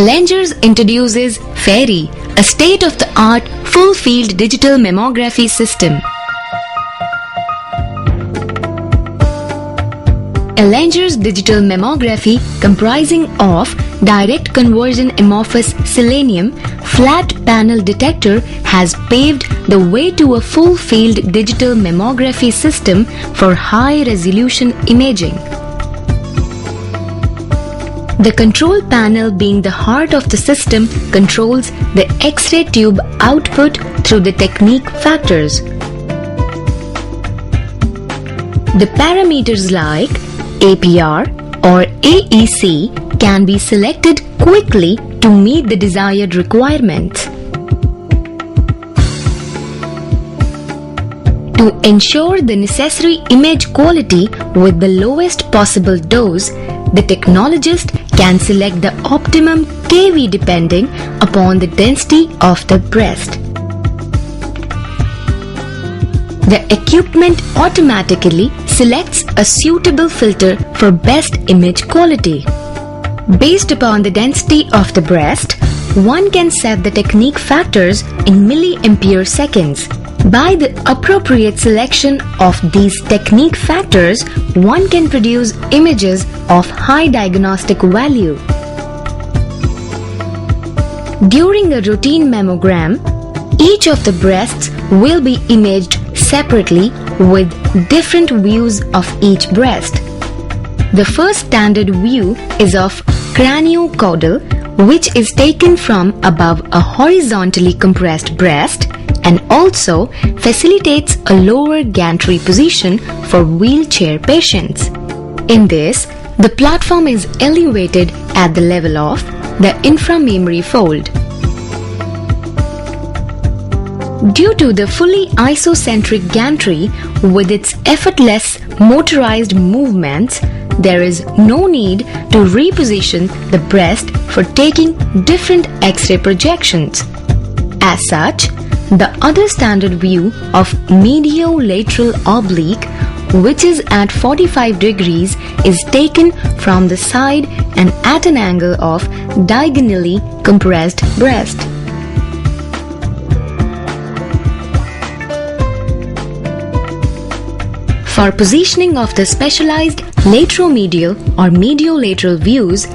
Elangers introduces FAIRY, a state-of-the-art full-field digital mammography system. Elangers digital mammography, comprising of direct conversion amorphous selenium flat panel detector, has paved the way to a full-field digital mammography system for high-resolution imaging. The control panel, being the heart of the system, controls the X-ray tube output through the technique factors. The parameters like APR or AEC can be selected quickly to meet the desired requirements. To ensure the necessary image quality with the lowest possible dose, the technologist can select the optimum kV depending upon the density of the breast. The equipment automatically selects a suitable filter for best image quality. Based upon the density of the breast, one can set the technique factors in milliampere seconds. By the appropriate selection of these technique factors, one can produce images of high diagnostic value. During a routine mammogram, each of the breasts will be imaged separately with different views of each breast. The first standard view is of craniocaudal, which is taken from above a horizontally compressed breast and also facilitates a lower gantry position for wheelchair patients. In this, the platform is elevated at the level of the inframammary fold. Due to the fully isocentric gantry with its effortless motorized movements, there is no need to reposition the breast for taking different X-ray projections. As such, the other standard view of mediolateral oblique, which is at 45 degrees, is taken from the side and at an angle of diagonally compressed breast. For positioning of the specialized lateromedial or mediolateral views,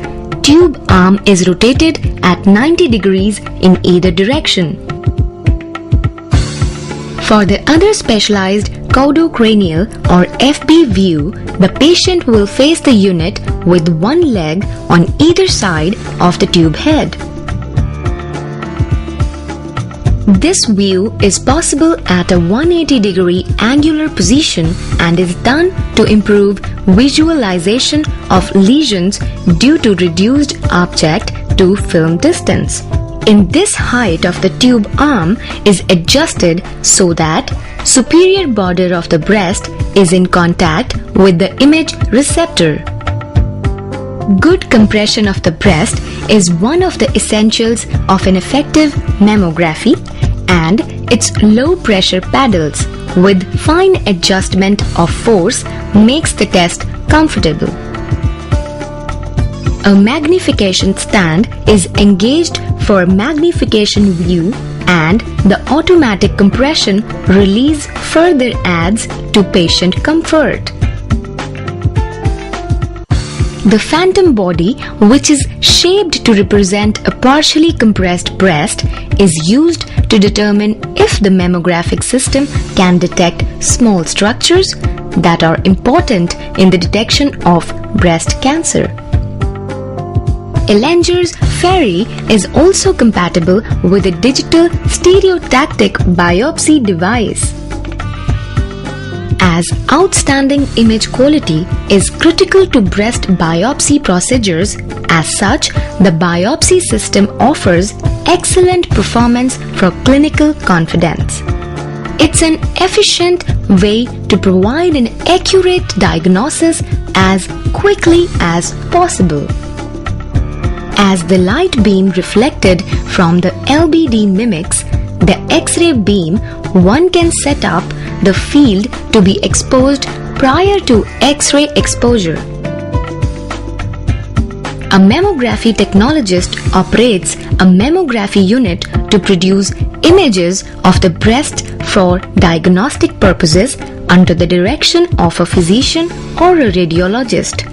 tube arm is rotated at 90 degrees in either direction. For the other specialized caudocranial or FB view, the patient will face the unit with one leg on either side of the tube head. This view is possible at a 180-degree angular position and is done to improve visualization of lesions due to reduced object to film distance. In this, height of the tube arm is adjusted so that superior border of the breast is in contact with the image receptor. Good compression of the breast is one of the essentials of an effective mammography, and its low pressure paddles with fine adjustment of force makes the test comfortable. A magnification stand is engaged for magnification view, and the automatic compression release further adds to patient comfort. The phantom body, which is shaped to represent a partially compressed breast, is used to determine if the mammographic system can detect small structures that are important in the detection of breast cancer. Elangers FAIRY is also compatible with a digital stereotactic biopsy device. As outstanding image quality is critical to breast biopsy procedures, as such, the biopsy system offers excellent performance for clinical confidence. It's an efficient way to provide an accurate diagnosis as quickly as possible. As the light beam reflected from the LBD mimics the X-ray beam, one can set up the field to be exposed prior to X-ray exposure. A mammography technologist operates a mammography unit to produce images of the breast for diagnostic purposes under the direction of a physician or a radiologist.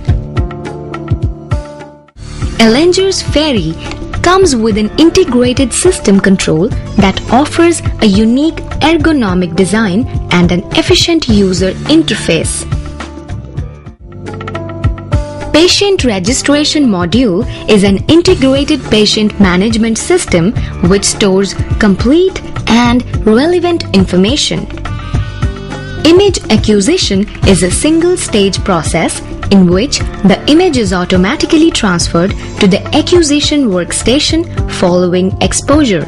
Ellenger's Ferry comes with an integrated system control that offers a unique ergonomic design and an efficient user interface. Patient Registration Module is an integrated patient management system which stores complete and relevant information. Image acquisition is a single-stage process in which the image is automatically transferred to the acquisition workstation following exposure.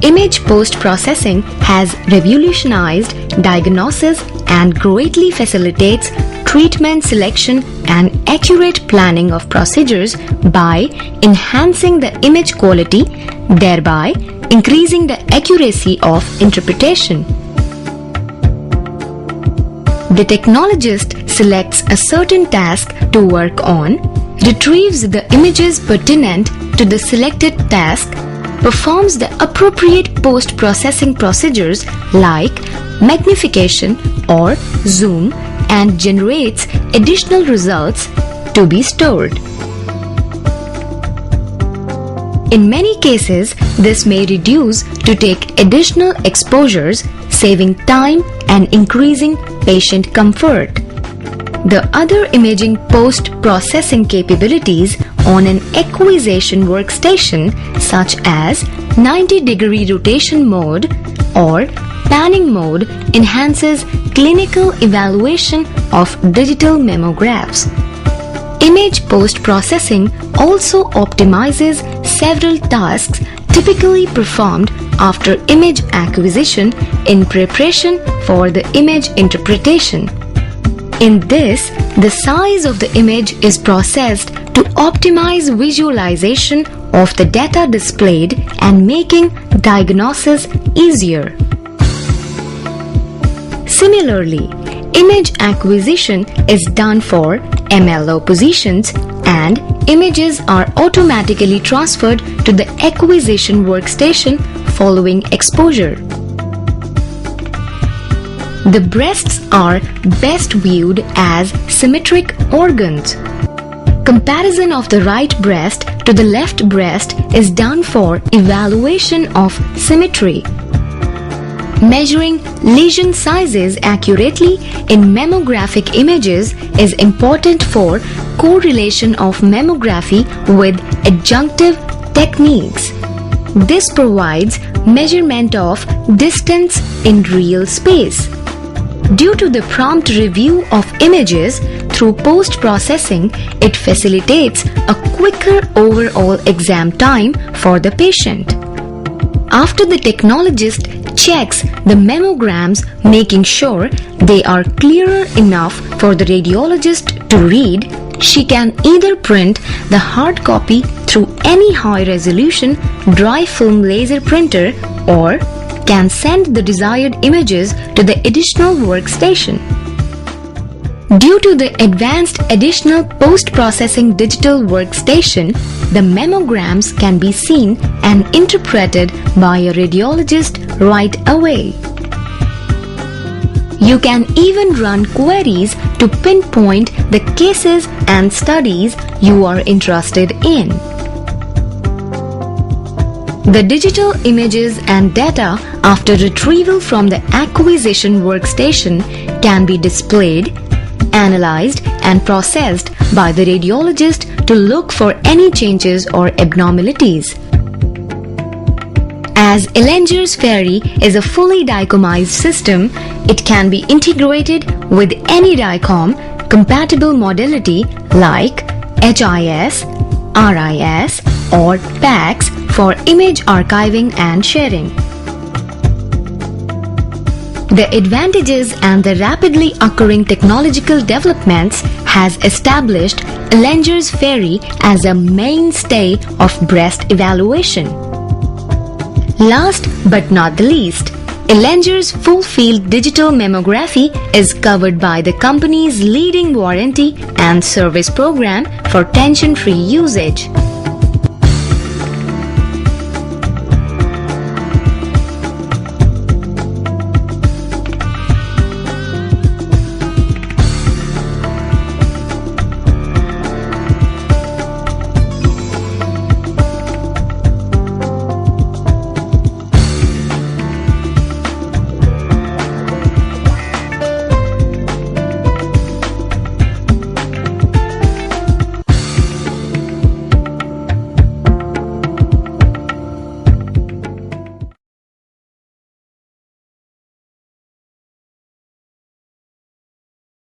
Image post-processing has revolutionized diagnosis and greatly facilitates treatment selection and accurate planning of procedures by enhancing the image quality, thereby increasing the accuracy of interpretation. The technologist selects a certain task to work on, retrieves the images pertinent to the selected task, performs the appropriate post-processing procedures like magnification or zoom, and generates additional results to be stored. In many cases, this may reduce to take additional exposures, saving time and increasing patient comfort. The other imaging post-processing capabilities on an acquisition workstation, such as 90-degree rotation mode or panning mode, enhances clinical evaluation of digital mammographs. Image post-processing also optimizes several tasks typically performed after image acquisition in preparation for the image interpretation. In this, the size of the image is processed to optimize visualization of the data displayed and making diagnosis easier. Similarly, image acquisition is done for MLO positions and images are automatically transferred to the acquisition workstation following exposure. The breasts are best viewed as symmetric organs. Comparison of the right breast to the left breast is done for evaluation of symmetry. Measuring lesion sizes accurately in mammographic images is important for correlation of mammography with adjunctive techniques. This provides measurement of distance in real space. Due to the prompt review of images through post-processing, it facilitates a quicker overall exam time for the patient. After the technologist checks the mammograms, making sure they are clearer enough for the radiologist to read, she can either print the hard copy through any high-resolution dry film laser printer or can send the desired images to the additional workstation. Due to the advanced additional post-processing digital workstation, the mammograms can be seen and interpreted by a radiologist right away. You can even run queries to pinpoint the cases and studies you are interested in. The digital images and data after retrieval from the acquisition workstation can be displayed, analyzed and processed by the radiologist to look for any changes or abnormalities. As Ellenger's Ferry is a fully DICOMized system, it can be integrated with any DICOM compatible modality like HIS, RIS or PACS for image archiving and sharing. The advantages and the rapidly occurring technological developments has established Ellenger's Ferry as a mainstay of breast evaluation. Last but not the least, Elanger's full-field digital mammography is covered by the company's leading warranty and service program for tension-free usage.